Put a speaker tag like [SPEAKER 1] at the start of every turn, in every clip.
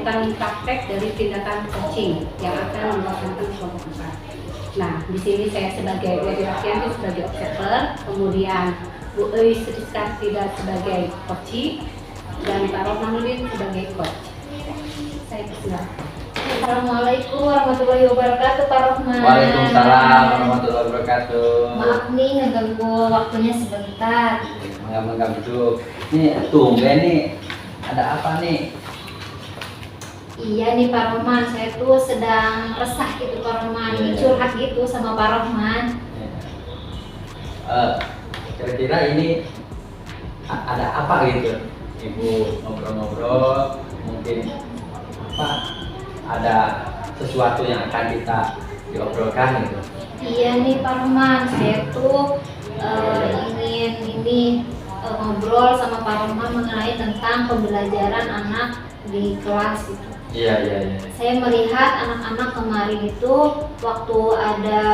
[SPEAKER 1] tentang praktek dari tindakan coaching yang akan dilaksanakan kelompok 4. Nah, di sini saya sebagai Wedilakian sebagai observer, kemudian Bu Eis Rizka tidak sebagai coach, dan Pak Rohmanuddin sebagai coach. Saya persilakan.
[SPEAKER 2] Assalamualaikum warahmatullahi wabarakatuh, Pak Rohman.
[SPEAKER 3] Waalaikumsalam warahmatullahi wabarakatuh.
[SPEAKER 2] Maaf nih ngeganggu waktunya sebentar.
[SPEAKER 3] Mengganggu. Ini tumben nih. Ada apa nih?
[SPEAKER 2] Iya nih Pak Rohman, saya tuh sedang resah gitu Pak Rohman,
[SPEAKER 3] Iya.
[SPEAKER 2] curhat gitu sama Pak Rohman.
[SPEAKER 3] Kira-kira ini ada apa gitu? Ibu ngobrol-ngobrol, mungkin apa? Ada sesuatu yang akan kita diobrolkan gitu.
[SPEAKER 2] Iya nih Pak Rohman, saya tuh ingin ngobrol sama Pak Rohman mengenai tentang pembelajaran anak di kelas gitu.
[SPEAKER 3] Iya.
[SPEAKER 2] Saya melihat anak-anak kemarin itu waktu ada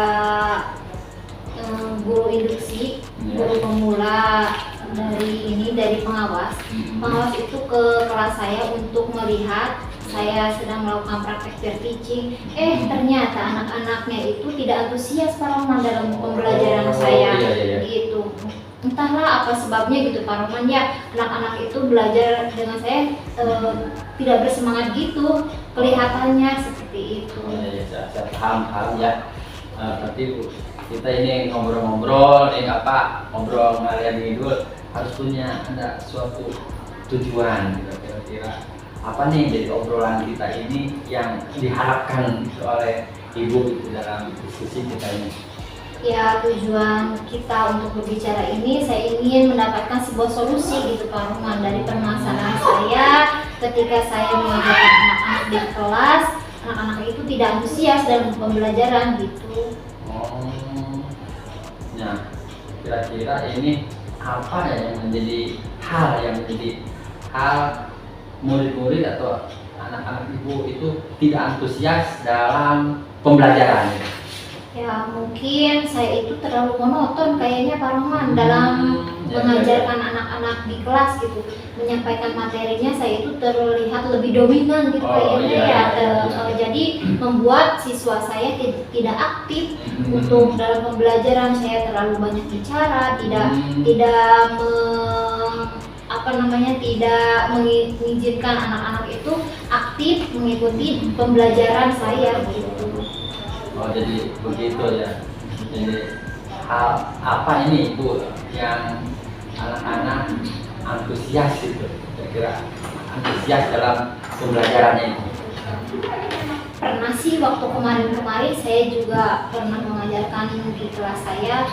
[SPEAKER 2] guru induksi, guru pemula dari pengawas. Pengawas itu ke kelas saya untuk melihat saya sedang melakukan praktek peer teaching. Ternyata anak-anaknya itu tidak antusias Pak Rohman dalam pembelajaran saya.
[SPEAKER 3] Iya.
[SPEAKER 2] Gitu. Entahlah apa sebabnya gitu Pak Rohman ya, anak-anak itu belajar dengan saya tidak bersemangat gitu kelihatannya seperti itu.
[SPEAKER 3] Saya paham ya. Berarti kita ini ngobrol-ngobrol, ngobrol ngalian ngidul harus punya ada suatu tujuan gitu. Kira-kira apa nih jadi obrolan kita ini yang diharapkan gitu oleh ibu itu dalam diskusi kita ini?
[SPEAKER 2] Ya, tujuan kita untuk berbicara ini, saya ingin mendapatkan sebuah solusi gitu Pak Rohman dari permasalahan saya ketika saya mengajarkan anak-anak di kelas. Anak-anak itu tidak antusias dalam pembelajaran gitu.
[SPEAKER 3] Nah, kira-kira ini apa ya yang menjadi hal murid-murid atau anak-anak ibu itu tidak antusias dalam pembelajaran?
[SPEAKER 2] Ya, mungkin saya itu terlalu monoton kayaknya Pak Rohman dalam mengajarkan anak-anak di kelas gitu. Menyampaikan materinya saya itu terlihat lebih dominan gitu kayaknya jadi membuat siswa saya tidak aktif untuk dalam pembelajaran. Saya terlalu banyak bicara, tidak mengizinkan anak-anak itu aktif mengikuti pembelajaran saya gitu.
[SPEAKER 3] Oh, jadi begitu ya. Jadi hal apa ini Bu yang anak-anak antusias itu, kira-kira antusias dalam pembelajarannya itu?
[SPEAKER 2] Pernah sih waktu kemarin saya juga pernah mengajarkan di kelas saya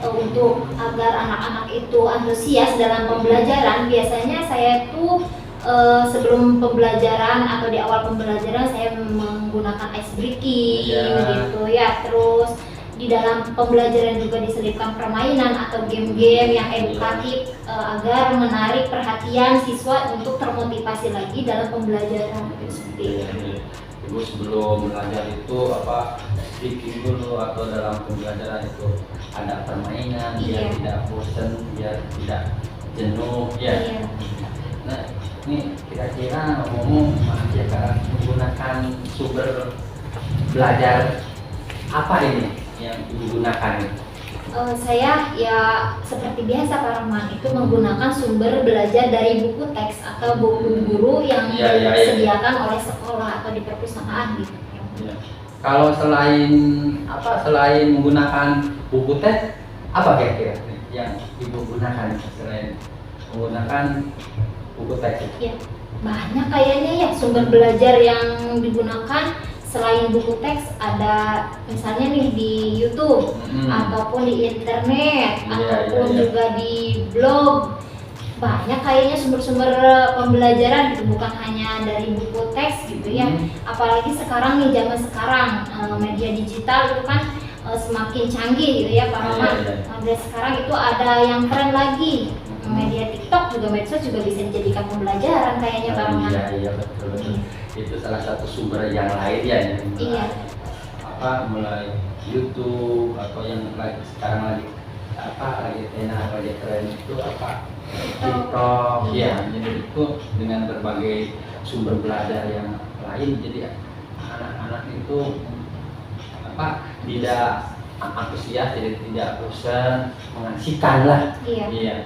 [SPEAKER 2] untuk agar anak-anak itu antusias dalam pembelajaran. Biasanya saya tuh sebelum pembelajaran atau di awal pembelajaran saya menggunakan ice breaking gitu ya. Terus di dalam pembelajaran juga diselipkan permainan atau game-game yang edukatif agar menarik perhatian siswa untuk termotivasi lagi dalam pembelajaran gitu, seperti itu.
[SPEAKER 3] Ibu sebelum belajar itu speaking dulu atau dalam pembelajaran itu ada permainan biar tidak bosan, biar tidak jenuh ya. Nah, ini kira-kira ngomong ya kan menggunakan sumber belajar apa ini yang digunakan?
[SPEAKER 2] Saya ya seperti biasa Pak Rohman itu menggunakan sumber belajar dari buku teks atau buku guru yang disediakan oleh sekolah atau di perpustakaan gitu.
[SPEAKER 3] Ya. Kalau selain menggunakan buku teks, apa kira-kira yang ibu gunakan selain menggunakan buku teks?
[SPEAKER 2] Ya, banyak kayaknya ya sumber belajar yang digunakan. Selain buku teks ada misalnya nih di YouTube ataupun di internet ataupun juga di blog. Banyak kayaknya sumber-sumber pembelajaran gitu, bukan hanya dari buku teks gitu ya. Apalagi sekarang nih zaman sekarang media digital itu kan semakin canggih gitu ya Pak Rohman. Dan sekarang itu ada yang keren lagi. Media TikTok juga, medsos juga bisa dijadikan pembelajaran kayaknya Pak Rohman.
[SPEAKER 3] Iya betul. Itu salah satu sumber yang lain ya.
[SPEAKER 2] Iya.
[SPEAKER 3] Mulai YouTube atau yang sekarang lagi enak lagi keren itu TikTok. Ya, jadi itu dengan berbagai sumber belajar yang lain, jadi anak-anak itu tidak antusias, jadi tidak bosan, mengasihkan lah.
[SPEAKER 2] Iya.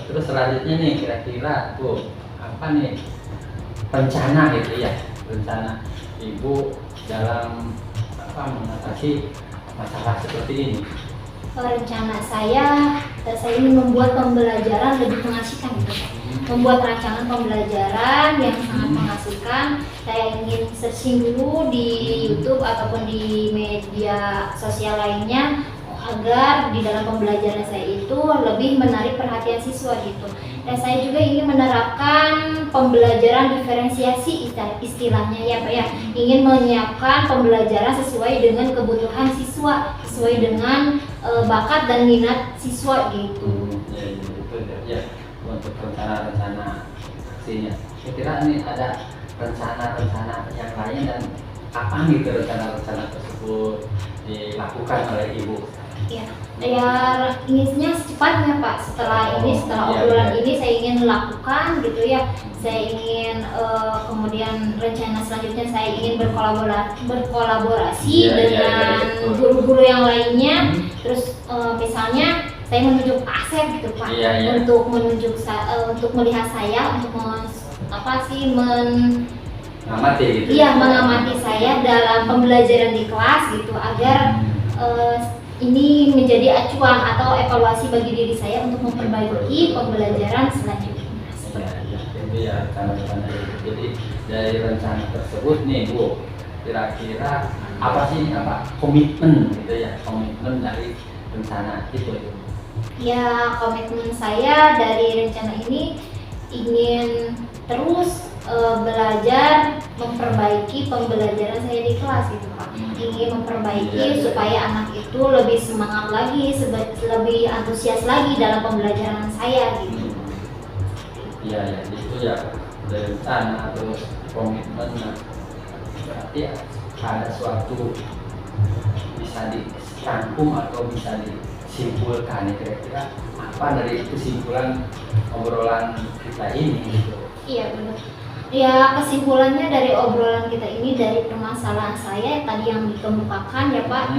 [SPEAKER 3] Terus selanjutnya nih kira-kira Bu, apa nih rencana gitu ya, rencana Ibu dalam mengatasi masalah seperti ini?
[SPEAKER 2] Rencana saya ingin membuat pembelajaran lebih mengasihkan gitu Pak. Membuat rancangan pembelajaran yang sangat mengasihkan. Saya ingin searching dulu di YouTube ataupun di media sosial lainnya agar di dalam pembelajaran saya itu lebih menarik perhatian siswa gitu. Dan saya juga ingin menerapkan pembelajaran diferensiasi istilahnya ya Pak ya. Ingin menyiapkan pembelajaran sesuai dengan kebutuhan siswa, sesuai dengan bakat dan minat siswa gitu.
[SPEAKER 3] Ya, untuk rencana-rencana aksinya. Kira-kira ini ada rencana-rencana yang lain dan kapan gitu rencana-rencana tersebut dilakukan oleh Ibu?
[SPEAKER 2] Ya inginnya secepatnya Pak. Setelah obrolan ini saya ingin lakukan gitu ya. Saya ingin kemudian rencana selanjutnya saya ingin berkolaborasi dengan guru-guru yang lainnya. Terus misalnya saya menunjuk Asep gitu Pak, untuk menunjuk untuk melihat saya, untuk
[SPEAKER 3] mengamati gitu.
[SPEAKER 2] Iya, mengamati saya dalam pembelajaran di kelas gitu agar ini menjadi acuan atau evaluasi bagi diri saya untuk memperbaiki pembelajaran selanjutnya.
[SPEAKER 3] Jadi dari rencana tersebut nih Bu, kira-kira apa sih komitmen gitu ya, komitmen dari rencana itu?
[SPEAKER 2] Ya, komitmen saya dari rencana ini ingin terus belajar memperbaiki pembelajaran saya di kelas gitu Pak. Ingin memperbaiki supaya anak itu lebih semangat lagi, lebih antusias lagi dalam pembelajaran saya gitu.
[SPEAKER 3] Iya, itu ya rencana terus komitmen. Berarti ada suatu bisa dirangkum atau bisa disimpulkan, kira-kira apa dari kesimpulan obrolan kita ini gitu.
[SPEAKER 2] Iya benar. Ya, kesimpulannya dari obrolan kita ini, dari permasalahan saya tadi yang dikemukakan ya Pak,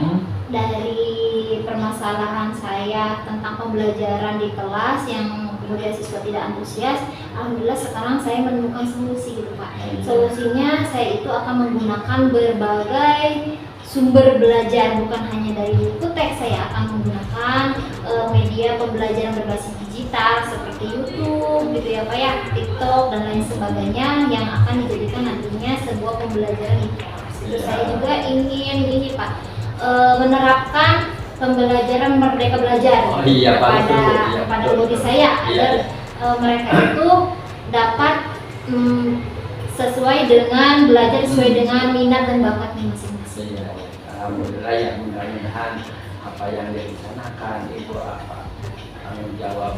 [SPEAKER 2] dari permasalahan saya tentang pembelajaran di kelas yang kemudian siswa tidak antusias, alhamdulillah sekarang saya menemukan solusi gitu Pak. Solusinya saya itu akan menggunakan berbagai sumber belajar, bukan hanya dari buku teks. Saya akan menggunakan media pembelajaran berbasis digital seperti YouTube gitu ya Pak ya, TikTok dan lain sebagainya yang akan dijadikan nantinya sebuah pembelajaran di kelas. Saya juga ingin ini Pak, menerapkan pembelajaran merdeka belajar kepada murid saya agar mereka itu dapat sesuai dengan belajar sesuai dengan minat dan bakatnya masing-masing.
[SPEAKER 3] Alhamdulillah ya, mudah-mudahan apa yang direncanakan itu tanggung jawab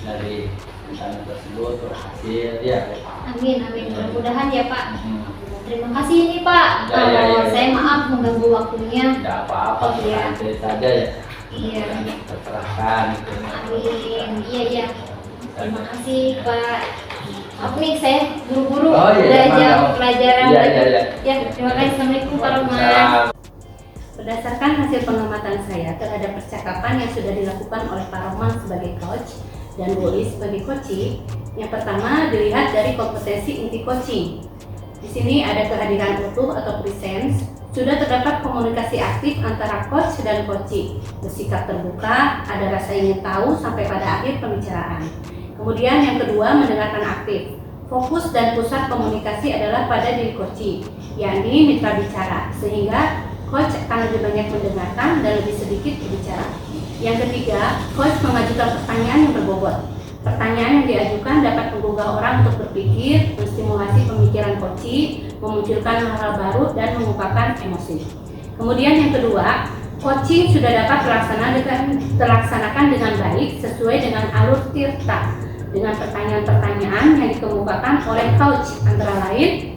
[SPEAKER 3] dari rencana tersebut berhasil ya.
[SPEAKER 2] Amin, mudah-mudahan ya Pak. Terima kasih nih Pak. Saya maaf mengganggu waktunya.
[SPEAKER 3] Tidak apa-apa, santai saja ya.
[SPEAKER 2] Iya.
[SPEAKER 3] Terserahkan gitu.
[SPEAKER 2] Amin. Iya. Terima kasih Pak. Maaf nih saya buru-buru jam pelajaran. Ya, terima kasih. Assalamualaikum warahmatullahi wabarakatuh.
[SPEAKER 1] Berdasarkan hasil pengamatan saya terhadap percakapan yang sudah dilakukan oleh Pak Rohman sebagai coach dan Bu Lis sebagai coaching, yang pertama dilihat dari kompetensi inti coaching. Di sini ada kehadiran utuh atau presence, sudah terdapat komunikasi aktif antara coach dan coaching, bersikap terbuka, ada rasa ingin tahu sampai pada akhir pembicaraan. Kemudian yang kedua, mendengarkan aktif. Fokus dan pusat komunikasi adalah pada diri coaching, yakni mitra bicara, sehingga coach akan lebih banyak mendengarkan dan lebih sedikit berbicara. Yang ketiga, coach mengajukan pertanyaan yang berbobot. Pertanyaan yang diajukan dapat menggugah orang untuk berpikir, menstimulasi pemikiran coaching, memunculkan hal-hal baru, dan mengungkapkan emosi. Kemudian yang kedua, coaching sudah dapat terlaksanakan dengan baik sesuai dengan alur tirta, dengan pertanyaan-pertanyaan yang dikemukakan oleh coach, antara lain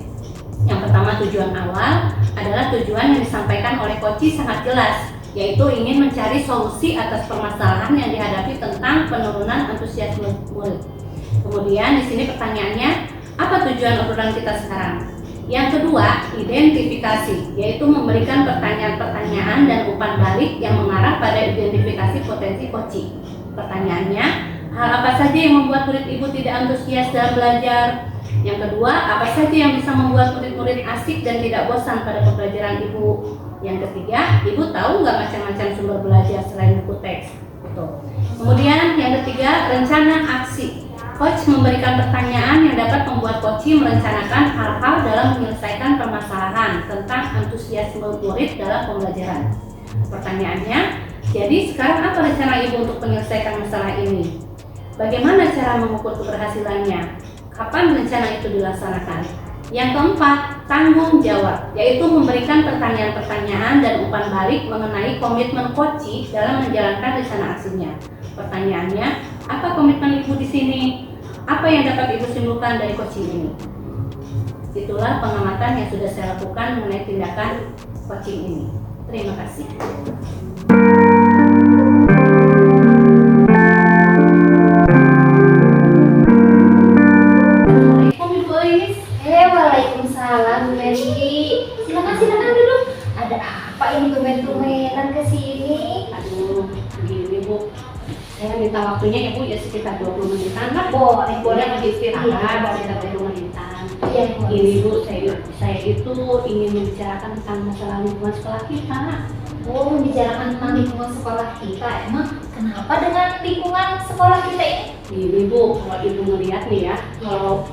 [SPEAKER 1] yang pertama, tujuan awal adalah tujuan yang disampaikan oleh coach sangat jelas, yaitu ingin mencari solusi atas permasalahan yang dihadapi tentang penurunan antusiasme murid. Kemudian di sini pertanyaannya, Apa tujuan obrolan kita sekarang? Yang kedua, identifikasi, yaitu memberikan pertanyaan-pertanyaan dan umpan balik yang mengarah pada identifikasi potensi coaching. Pertanyaannya, hal apa saja yang membuat murid ibu tidak antusias dalam belajar? Yang kedua, apa saja yang bisa membuat murid-murid asik dan tidak bosan pada pembelajaran ibu? Yang ketiga, ibu tahu nggak macam-macam sumber belajar selain buku teks? Kemudian yang ketiga, rencana aksi. Coach memberikan pertanyaan yang dapat membuat coach merencanakan hal-hal dalam menyelesaikan permasalahan tentang antusiasme murid dalam pembelajaran. Pertanyaannya, jadi sekarang apa rencana ibu untuk menyelesaikan masalah ini? Bagaimana cara mengukur keberhasilannya? Kapan rencana itu dilaksanakan? Yang keempat, tanggung jawab, yaitu memberikan pertanyaan-pertanyaan dan umpan balik mengenai komitmen coach dalam menjalankan rencana aksinya. Pertanyaannya, apa komitmen ibu di sini? Apa yang dapat ibu simpulkan dari coaching ini? Itulah pengamatan yang sudah saya lakukan mengenai tindakan coaching ini. Terima kasih. Assalamualaikum Ibu Is.
[SPEAKER 2] Waalaikumsalam Bu Mary. Silakan duduk. Ada apa ini tumben-tumbenan ke sini?
[SPEAKER 1] Aduh, gini Bu. Saya minta waktunya ya Bu, ya sekitar 20 menitan lah.
[SPEAKER 2] Boleh
[SPEAKER 1] Boleh istirahat,
[SPEAKER 2] Iya,
[SPEAKER 1] sekitar 20 menitan.
[SPEAKER 2] Iya,
[SPEAKER 1] Ini Bu, saya itu ingin membicarakan tentang masalah lingkungan sekolah kita.
[SPEAKER 2] Oh, membicarakan tentang lingkungan sekolah kita. Emang kenapa dengan lingkungan sekolah kita ini?
[SPEAKER 1] Ini Bu, kalau Ibu melihat nih ya, kalau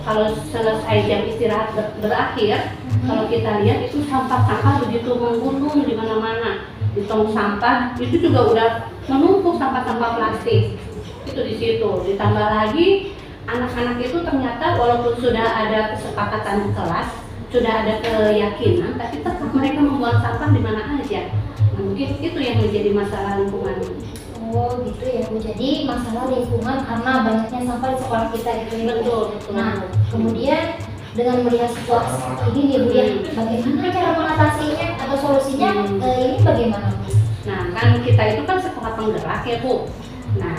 [SPEAKER 1] selesai jam istirahat berakhir, kalau kita lihat itu sampah-sampah begitu menggunung di mana-mana. Di tong sampah itu juga udah menumpuk sampah-sampah plastik. Itu di situ. Ditambah lagi anak-anak itu ternyata walaupun sudah ada kesepakatan di kelas, sudah ada keyakinan, tapi tetap mereka membuang sampah di mana aja. Nah, mungkin itu yang menjadi masalah lingkungan.
[SPEAKER 2] Oh gitu ya Bu, jadi masalah lingkungan karena banyaknya sampah di sekolah kita gitu ya.
[SPEAKER 1] Betul.
[SPEAKER 2] Nah kemudian dengan melihat situasi ini nih Bu ya, bagaimana cara mengatasinya atau solusinya ini bagaimana Bu?
[SPEAKER 1] Nah kan kita itu kan sekolah penggerak ya Bu. Nah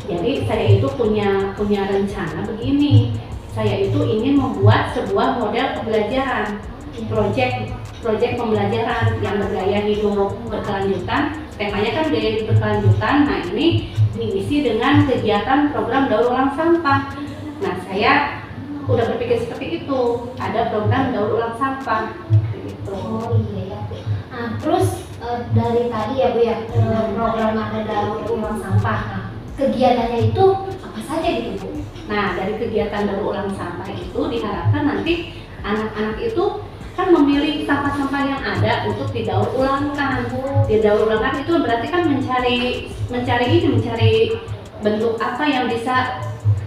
[SPEAKER 1] jadi saya itu punya rencana begini. Saya itu ingin membuat sebuah model pembelajaran, proyek pembelajaran yang bergaya hidup berkelanjutan. Temanya kan gaya hidup berkelanjutan. Nah ini diisi dengan kegiatan program daur ulang sampah. Nah saya udah berpikir seperti itu, ada program daur ulang sampah gitu.
[SPEAKER 2] Oh iya ya Bu. Nah terus dari tadi ya Bu ya, program ada daur ulang sampah. Nah kegiatannya itu apa saja gitu Bu?
[SPEAKER 1] Nah dari kegiatan daur ulang sampah itu diharapkan nanti anak-anak itu kan memilih sampah-sampah yang ada untuk didaur ulangkan. Didaur ulangkan itu berarti kan mencari bentuk apa yang bisa,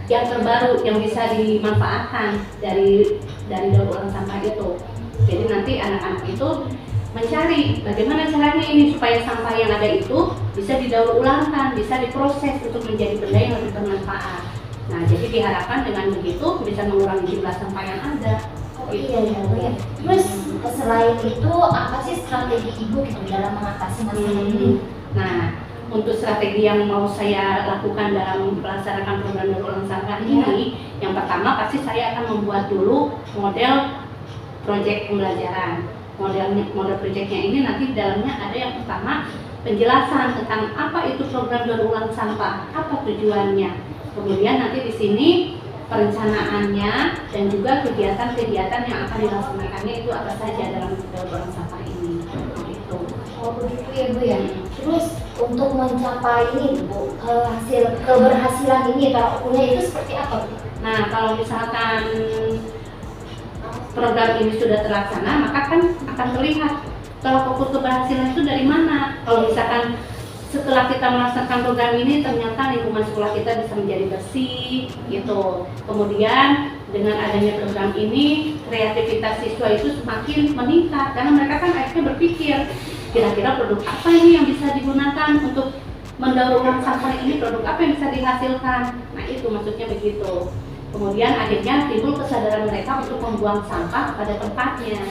[SPEAKER 1] yang terbaru yang bisa dimanfaatkan dari daur ulang sampah itu. Jadi nanti anak-anak itu mencari bagaimana caranya ini supaya sampah yang ada itu bisa didaur ulangkan, bisa diproses untuk menjadi benda yang lebih bermanfaat. Nah jadi diharapkan dengan begitu bisa mengurangi jumlah sampah yang ada.
[SPEAKER 2] Oh iya ya Bu ya. Terus selain itu apa sih strategi Ibu gitu dalam mengatasi masalah ini?
[SPEAKER 1] Nah, untuk strategi yang mau saya lakukan dalam melaksanakan program daur ulang sampah ini, yang pertama pasti saya akan membuat dulu model proyek pembelajaran. Model proyeknya ini nanti di dalamnya ada yang pertama penjelasan tentang apa itu program daur ulang sampah, apa tujuannya. Kemudian nanti di sini perencanaannya dan juga kegiatan-kegiatan yang akan dilaksanakannya itu apa saja dalam daur ulang sampah ini. Gitu.
[SPEAKER 2] Oh begitu ya Bu ya. Terus untuk mencapai ini Bu, hasil keberhasilan ini atau ukurnya itu seperti apa Bu?
[SPEAKER 1] Nah kalau misalkan program ini sudah terlaksana, maka kan akan terlihat kalau ukur keberhasilan itu dari mana. Kalau misalkan setelah kita melaksanakan program ini ternyata lingkungan sekolah kita bisa menjadi bersih gitu. Kemudian dengan adanya program ini kreativitas siswa itu semakin meningkat karena mereka kan akhirnya berpikir kira-kira produk apa ini yang bisa digunakan untuk mendaur ulang sampah ini, produk apa yang bisa dihasilkan. Nah itu maksudnya begitu. Kemudian akhirnya timbul kesadaran mereka untuk membuang sampah pada tempatnya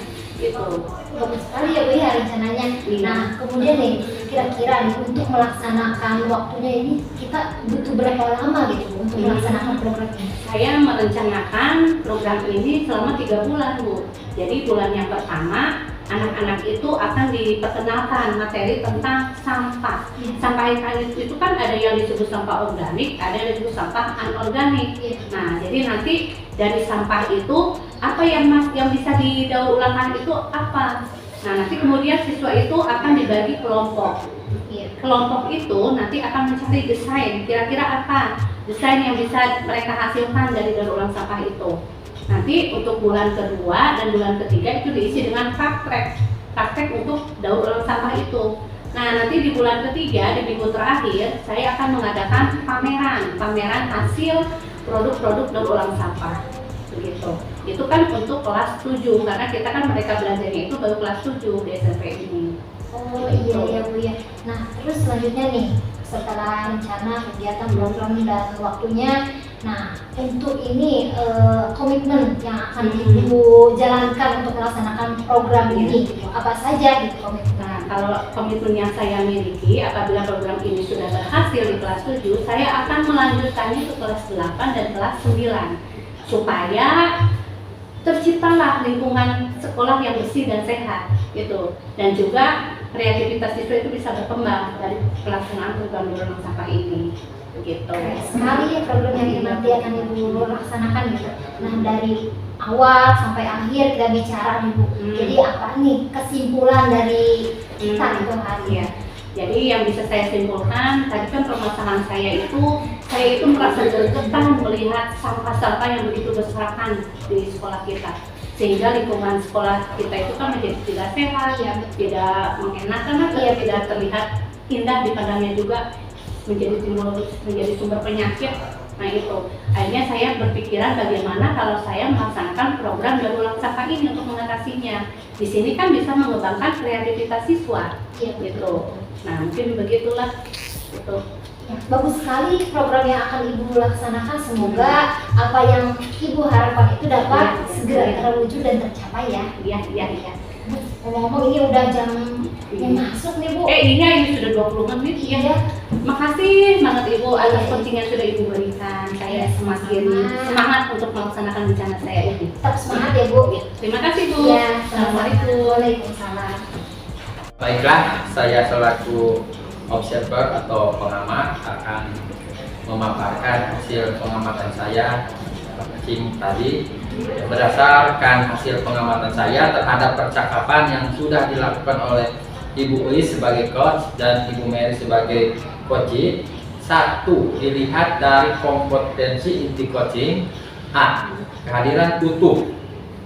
[SPEAKER 1] gitu.
[SPEAKER 2] Bagus sekali ya Bu ya rencananya.
[SPEAKER 1] Iya.
[SPEAKER 2] Nah kemudian nih kira-kira nih untuk melaksanakan waktunya ini kita butuh berapa lama gitu Bu, untuk melaksanakan program ini?
[SPEAKER 1] Saya merencanakan program ini selama 3 bulan Bu. Jadi bulan yang pertama anak-anak itu akan diperkenalkan materi tentang sampah. Sampah organik itu kan ada yang disebut sampah organik, ada yang disebut sampah anorganik. Nah, jadi nanti dari sampah itu apa yang bisa didaur ulangkan itu apa? Nah, nanti kemudian siswa itu akan dibagi kelompok. Kelompok itu nanti akan mencari desain, kira-kira apa desain yang bisa mereka hasilkan dari daur ulang sampah itu. Nanti untuk bulan kedua dan bulan ketiga itu diisi dengan praktek untuk daur ulang sampah itu. Nah, nanti di bulan ketiga, di minggu terakhir, saya akan mengadakan pameran hasil produk-produk daur ulang sampah. Begitu. Itu kan untuk kelas 7, karena kita kan mereka belajarnya itu baru kelas 7 di SMP ini.
[SPEAKER 2] Oh iya ya Bu ya. Nah terus selanjutnya nih, setelah rencana kegiatan program dan waktunya, nah untuk ini komitmen yang akan Ibu jalankan untuk melaksanakan program ini apa saja gitu komitmen?
[SPEAKER 1] Nah, kalau komitmen yang saya miliki, apabila program ini sudah berhasil di kelas 7, saya akan melanjutkannya ke kelas 8 dan kelas 9 supaya terciptalah lingkungan sekolah yang bersih dan sehat gitu, dan juga kreativitas siswa itu bisa berkembang dari pelaksanaan program daur ulang sampah ini begitu.
[SPEAKER 2] Sekali ya program yang nanti akan Ibu laksanakan gitu. Nah dari awal sampai akhir kita bicara nih Bu. Jadi apa nih kesimpulan dari kita itu hari
[SPEAKER 1] ya. Jadi yang bisa saya simpulkan, tadi kan permasalahan saya itu merasa gergetan melihat sampah-sampah yang begitu berserakan di sekolah kita, sehingga lingkungan sekolah kita itu kan menjadi tidak sehat, ya, tidak mengenakan, tidak terlihat indah dipandangnya, juga menjadi sumber penyakit. Nah itu, akhirnya saya berpikiran bagaimana kalau saya melaksanakan program daur ulang sampah ini untuk mengatasinya. Di sini kan bisa mengembangkan kreativitas siswa, gitu. Nah mungkin begitulah. Gitu.
[SPEAKER 2] Ya, bagus sekali program yang akan Ibu laksanakan. Semoga apa yang Ibu harapkan itu dapat segera terwujud dan tercapai ya.
[SPEAKER 1] Iya.
[SPEAKER 2] Ngomong-ngomong ini udah jam yang masuk nih Bu.
[SPEAKER 1] Iya, ini sudah 20 menit ya. Makasih banget Ibu atas coaching yang sudah Ibu berikan. Saya semakin semangat untuk melaksanakan rencana saya ini.
[SPEAKER 2] Tetap semangat ya Bu.
[SPEAKER 1] Terima kasih Bu.
[SPEAKER 2] Ya,
[SPEAKER 1] Assalamualaikum.
[SPEAKER 2] Waalaikumsalam.
[SPEAKER 3] Baiklah, saya selaku observer atau pengamat akan memaparkan hasil pengamatan saya tadi. Berdasarkan hasil pengamatan saya terhadap percakapan yang sudah dilakukan oleh Ibu Uis sebagai coach dan Ibu Mary sebagai coaching. 1. Dilihat dari kompetensi inti coaching. A. Kehadiran utuh.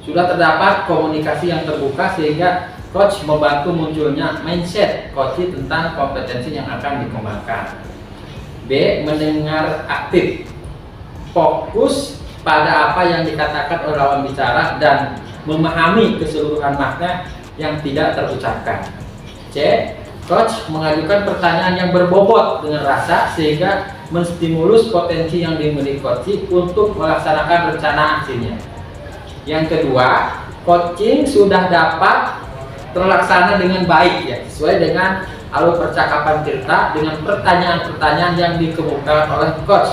[SPEAKER 3] Sudah terdapat komunikasi yang terbuka sehingga coach membantu munculnya mindset coaching tentang kompetensi yang akan dikembangkan. B. Mendengar aktif. Fokus pada apa yang dikatakan oleh lawan bicara dan memahami keseluruhan makna yang tidak terucapkan. C. Coach mengajukan pertanyaan yang berbobot dengan rasa sehingga menstimulus potensi yang dimiliki coach untuk melaksanakan rencana aksinya. Yang kedua, coaching sudah dapat terlaksana dengan baik ya, sesuai dengan alur percakapan kita dengan pertanyaan-pertanyaan yang dikemukakan oleh coach.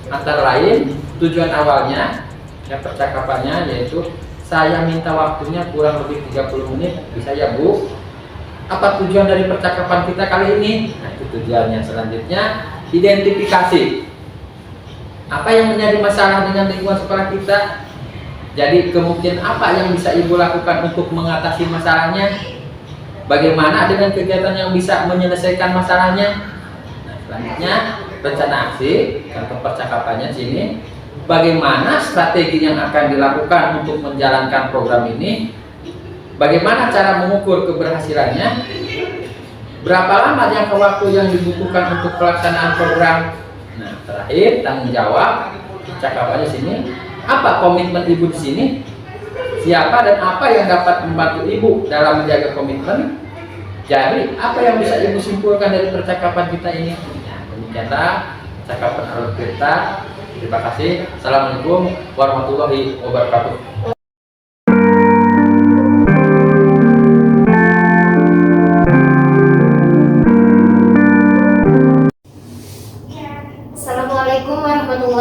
[SPEAKER 3] Antara lain tujuan awalnya yang percakapannya yaitu saya minta waktunya kurang lebih 30 menit, bisa ya Bu? Apa tujuan dari percakapan kita kali ini? Nah itu tujuannya. Selanjutnya identifikasi apa yang menjadi masalah dengan lingkungan sekolah kita. Jadi kemungkinan apa yang bisa Ibu lakukan untuk mengatasi masalahnya? Bagaimana dengan kegiatan yang bisa menyelesaikan masalahnya? Nah, selanjutnya rencana aksi atau percakapannya sini. Bagaimana strategi yang akan dilakukan untuk menjalankan program ini? Bagaimana cara mengukur keberhasilannya? Berapa lama jangka waktu yang dibutuhkan untuk pelaksanaan program? Nah, terakhir tanggung jawab percakapannya sini. Apa komitmen Ibu di sini? Siapa dan apa yang dapat membantu Ibu dalam menjaga komitmen? Jadi, apa yang bisa Ibu simpulkan dari percakapan kita ini? Nah, demikianlah percakapan alur kita. Terima kasih. Assalamualaikum warahmatullahi wabarakatuh.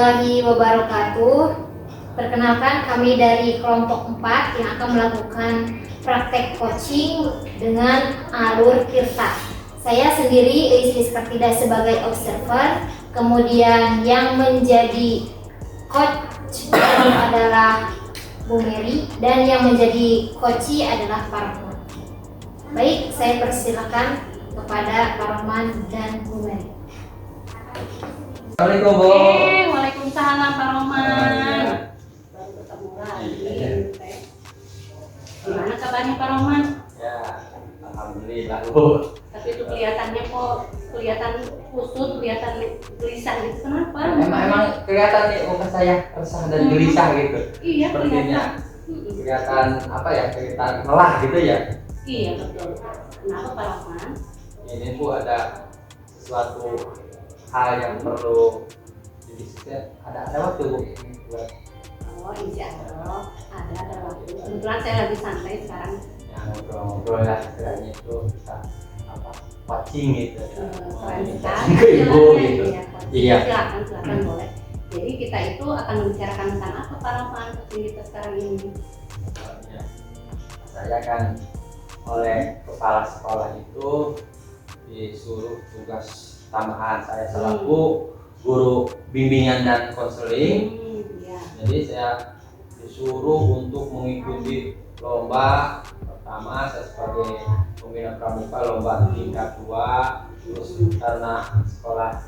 [SPEAKER 2] warahmatullahi wabarakatuh. Perkenalkan, kami dari kelompok 4 yang akan melakukan praktek coaching dengan alur Tirta. Saya sendiri Eis Kartida sebagai observer, kemudian yang menjadi coach adalah Bu Mary dan yang menjadi coachee adalah Pak Rahman. Baik, saya persilakan kepada Pak Rahman dan Bu Mary.
[SPEAKER 3] Assalamualaikum Bu.
[SPEAKER 1] Waalaikumsalam Pak Roman. Baru ketemu lagi. Gimana kabarnya Pak Roman?
[SPEAKER 3] Ya, alhamdulillah Bu.
[SPEAKER 1] Tapi itu kelihatannya kok kelihatan kusut, kelihatan gelisah gitu. Kenapa?
[SPEAKER 3] Emang kelihatan nih muka saya resah dan gelisah gitu.
[SPEAKER 1] Iya,
[SPEAKER 3] Sepertinya
[SPEAKER 1] kelihatan.
[SPEAKER 3] kelihatan apa ya? Kelihatan lelah gitu ya.
[SPEAKER 1] Iya, betul. Kenapa Pak Roman?
[SPEAKER 3] Ini Bu ada sesuatu hal yang perlu didiskusikan. Ada waktu Bu buat
[SPEAKER 1] Oh, insya Allah ada waktu. Kebetulan saya lagi santai sekarang.
[SPEAKER 3] ya, ngobrol-ngobrol lah istilahnya itu kita apa coaching gitu ya.
[SPEAKER 1] Keren
[SPEAKER 3] Coaching
[SPEAKER 1] sekali.
[SPEAKER 3] ke Ibu gitu. Iya.
[SPEAKER 1] Silakan boleh. Jadi kita itu akan membicarakan tentang apa Pak Roman kita sekarang ini?
[SPEAKER 3] Ya. Saya kan oleh kepala sekolah itu disuruh tugas tambahan saya selaku guru bimbingan dan konseling.
[SPEAKER 1] Ya.
[SPEAKER 3] Jadi saya disuruh untuk mengikuti lomba. Pertama saya sebagai pembina pramuka lomba tingkat 2. Terus karena sekolah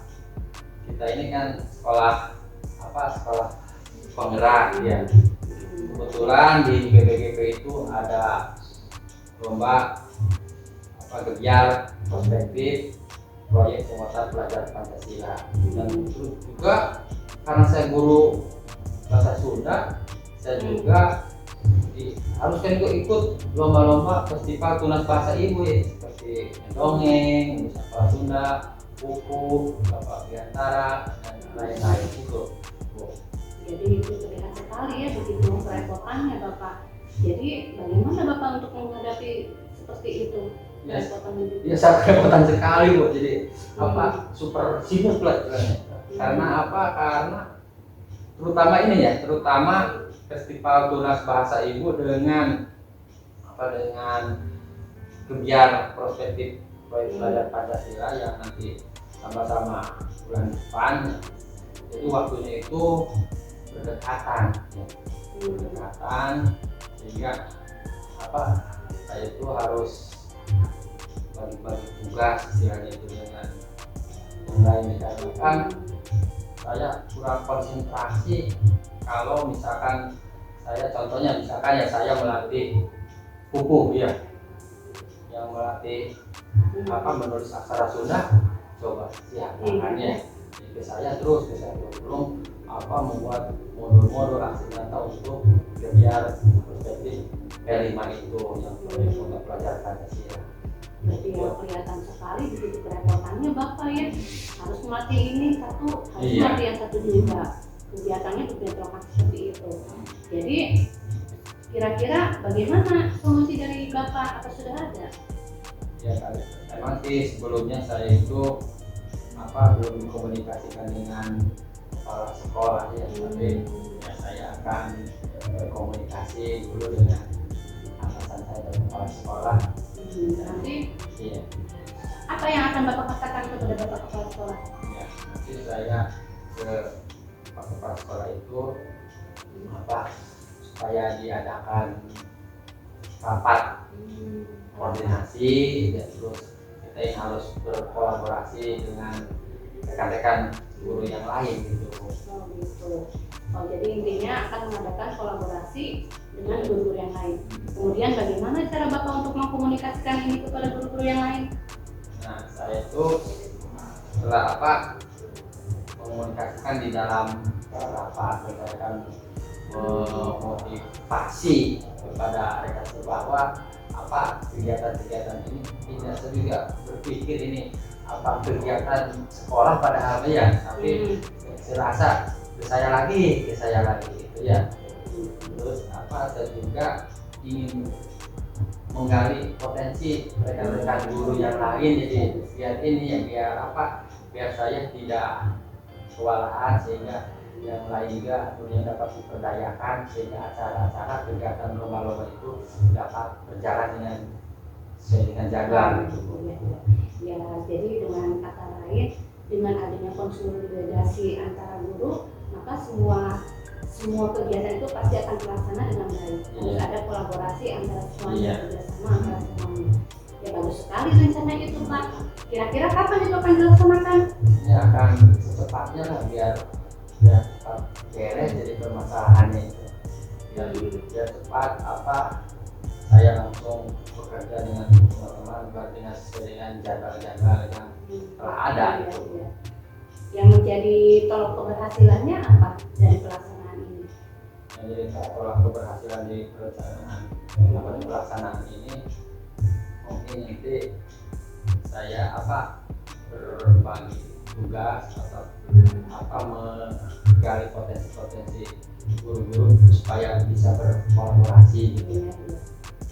[SPEAKER 3] kita ini kan sekolah penggerak ya. Kebetulan di BPGP itu ada lomba gebiar prospektif proyek penguatan pelajar Pancasila, dan terus juga karena saya guru bahasa Sunda, saya juga haruskan ikut lomba-lomba festival tunas bahasa ibu ya, seperti dongeng, bahasa Sunda, buku, bapak Biantara dan lain-lain itu.
[SPEAKER 1] Jadi itu terlihat sekali ya begitu kerepotannya Bapak. Jadi bagaimana Bapak untuk menghadapi seperti itu?
[SPEAKER 3] Ya sangat kerepotan sekali Bu. Jadi super sibuk lah istilahnya. Karena karena terutama festival tunas bahasa ibu dengan kebiar prospektif proyek pelajar Pancasila yang nanti sama-sama bulan depan. Jadi waktunya itu berdekatan sehingga saya itu harus bagi-bagi tugas istilahnya itu dengan yang lain, dikarenakan saya kurang konsentrasi kalau misalkan saya melatih kuku ya, yang melatih menulis aksara Sunda, coba siapkannya ke saya terus belum membuat modul-modul aksi nyata untuk biar perspektif P5 itu yang untuk pelajar Pancasila.
[SPEAKER 1] Berarti ya kelihatan sekali begitu kerepotannya Bapak ya, harus melatih ini satu, harus melatih yang satu juga, kegiatannya berbentrokan seperti itu. Jadi kira-kira bagaimana solusi dari Bapak, apa sudah ada?
[SPEAKER 3] Ya memang sih sebelumnya saya itu belum dikomunikasikan dengan kepala sekolah ya, tapi ya saya akan berkomunikasi dulu dengan atasan saya dan kepala sekolah.
[SPEAKER 1] Nanti
[SPEAKER 3] Iya.
[SPEAKER 1] apa yang akan Bapak katakan kepada Bapak kepala sekolah?
[SPEAKER 3] Ya, nanti saya ke Pak Kepala Sekolah itu supaya diadakan rapat koordinasi dan terus kita ini harus berkolaborasi dengan rekan-rekan guru yang lain gitu.
[SPEAKER 1] Jadi intinya akan mengadakan kolaborasi dengan guru-guru yang lain. Kemudian bagaimana cara Bapak untuk mengkomunikasikan ini kepada guru-guru yang lain?
[SPEAKER 3] Nah, saya itu setelah mengkomunikasikan di dalam rapat, saya akan memotivasi kepada rekan bahwa kegiatan-kegiatan ini tidak saya juga berpikir ini kegiatan sekolah padahal ya, tapi saya rasa saya lagi gitu ya. Terus saya juga ingin menggali potensi rekan-rekan guru yang lain, jadi biar saya tidak kewalahan, sehingga yang lain juga yang dapat diperdayakan sehingga acara-acara kegiatan lomba-lomba itu dapat berjalan dengan sesuai dengan jadwal gitu.
[SPEAKER 1] Ya, jadi dengan kata lain, dengan adanya konsolidasi antara guru, maka semua kegiatan itu pasti akan terlaksana dengan baik. Harus ada kolaborasi antara semuanya, kerjasama antara semuanya. Ya bagus sekali rencana itu Pak. Kira-kira kapan itu akan dilaksanakan?
[SPEAKER 3] Ya akan secepatnya lah biar cepat beres jadi permasalahannya itu. Biar cepat saya langsung bekerja dengan teman-teman koordinasi dengan jadwal-jadwal yang telah ada.
[SPEAKER 1] Yang menjadi tolok keberhasilannya apa dari pelaksanaan ini?
[SPEAKER 3] Jadi tolak keberhasilan di pelaksanaan ini mungkin nanti saya berbagi tugas atau menggali potensi-potensi guru-guru supaya bisa berkolaborasi gitu.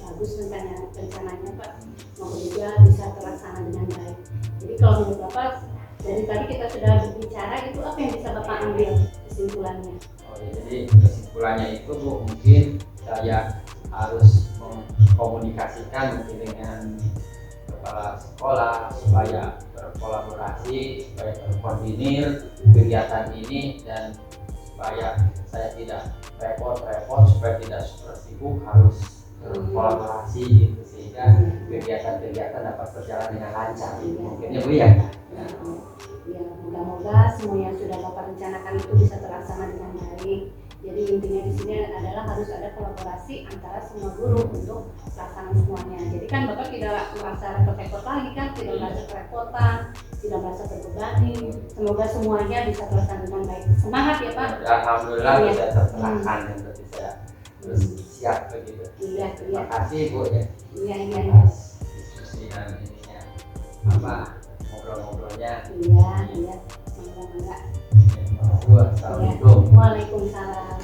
[SPEAKER 1] Bagus rencananya Pak, semoga juga bisa terlaksana dengan baik. Jadi kalau menurut Bapak, dari tadi kita sudah berbicara, itu apa yang bisa Bapak ambil kesimpulannya?
[SPEAKER 3] Jadi kesimpulannya itu Bu, mungkin saya harus mengkomunikasikan mungkin dengan kepala sekolah supaya berkolaborasi, supaya terkoordinir kegiatan ini dan supaya saya tidak repot-repot, supaya tidak super sibuk, harus berkolaborasi gitu sehingga kegiatan-kegiatan dapat berjalan dengan lancar. Mungkin ya Bu ya.
[SPEAKER 1] Ya, moga-moga semua yang sudah Bapak rencanakan itu bisa terlaksana dengan baik. Jadi intinya di sini adalah harus ada kolaborasi antara semua guru untuk pelaksanaan semuanya. Jadi kan Bapak tidak merasa repot-repot lagi kan, tidak merasa kerepotan, tidak merasa terbebani. Semoga semuanya bisa terlaksana dengan baik. Semangat ya Pak.
[SPEAKER 3] Alhamdulillah bisa terlaksana dan berarti saya terus siap begitu. Terima kasih Bu ya.
[SPEAKER 1] Iya.
[SPEAKER 3] Diskusi dan ininya ngobrol-ngobrolnya.
[SPEAKER 1] Iya. Semoga.
[SPEAKER 3] Assalamualaikum.
[SPEAKER 1] Waalaikumsalam.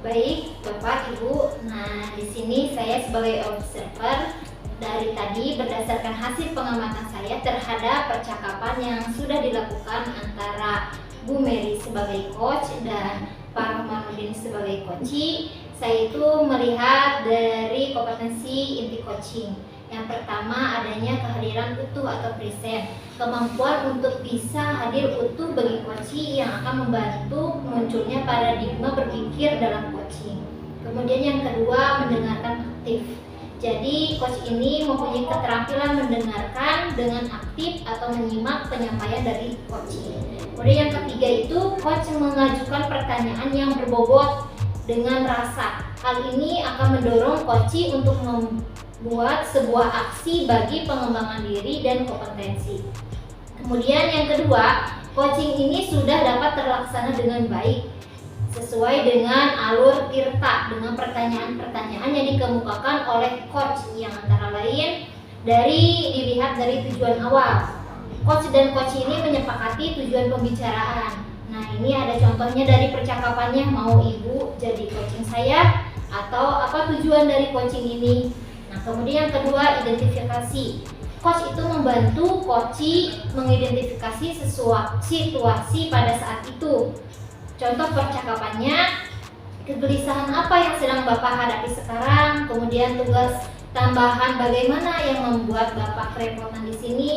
[SPEAKER 2] Baik, Bapak, Ibu. Nah, di sini saya sebagai observer dari tadi berdasarkan hasil pengamatan saya terhadap percakapan yang sudah dilakukan antara Bu Mary sebagai coach dan Pak Romanuddin sebagai coachee, saya itu melihat dari kompetensi inti coaching. Yang pertama adanya kehadiran utuh atau present, kemampuan untuk bisa hadir utuh bagi coachee yang akan membantu munculnya paradigma berpikir dalam coaching. Kemudian yang kedua mendengarkan aktif. Jadi coach ini mempunyai keterampilan mendengarkan dengan aktif atau menyimak penyampaian dari coachee. Kemudian yang ketiga itu coach mengajukan pertanyaan yang berbobot dengan rasa. Hal ini akan mendorong coachee untuk membuat sebuah aksi bagi pengembangan diri dan kompetensi. Kemudian yang kedua, coaching ini sudah dapat terlaksana dengan baik sesuai dengan alur tirta dengan pertanyaan-pertanyaan yang dikemukakan oleh coach yang antara lain dilihat dari tujuan awal. Coach dan coach ini menyepakati tujuan pembicaraan. Nah, ini ada contohnya dari percakapannya, mau ibu jadi coaching saya atau apa tujuan dari coaching ini. Nah, kemudian yang kedua, identifikasi. Coach itu membantu coachee mengidentifikasi situasi pada saat itu. Contoh percakapannya, kegelisahan apa yang sedang Bapak hadapi sekarang, kemudian tugas tambahan bagaimana yang membuat Bapak kerepotan di sini,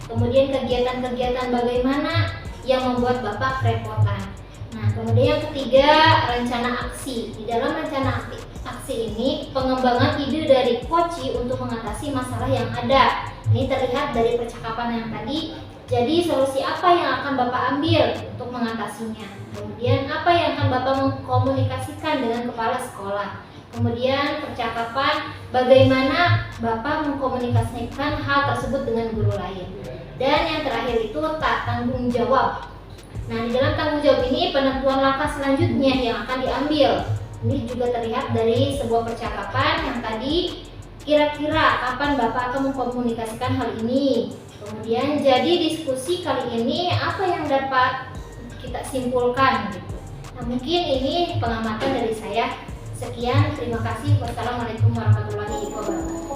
[SPEAKER 2] kemudian kegiatan-kegiatan bagaimana yang membuat Bapak kerepotan. Nah, kemudian yang ketiga, rencana aksi. Di dalam rencana aksi ini, pengembangan ide dari coachee untuk mengatasi masalah yang ada. Ini terlihat dari percakapan yang tadi. Jadi solusi apa yang akan Bapak ambil untuk mengatasinya? Kemudian apa yang akan Bapak mengkomunikasikan dengan kepala sekolah? Kemudian percakapan bagaimana Bapak mengkomunikasikan hal tersebut dengan guru lain. Dan yang terakhir itu tanggung jawab. Nah, di dalam tanggung jawab ini penentuan langkah selanjutnya yang akan diambil. Ini juga terlihat dari sebuah percakapan yang tadi, kira-kira kapan Bapak akan mengkomunikasikan hal ini. Kemudian jadi diskusi kali ini apa yang dapat kita simpulkan gitu. Nah, mungkin ini pengamatan dari saya. Sekian, terima kasih. Wassalamualaikum warahmatullahi wabarakatuh.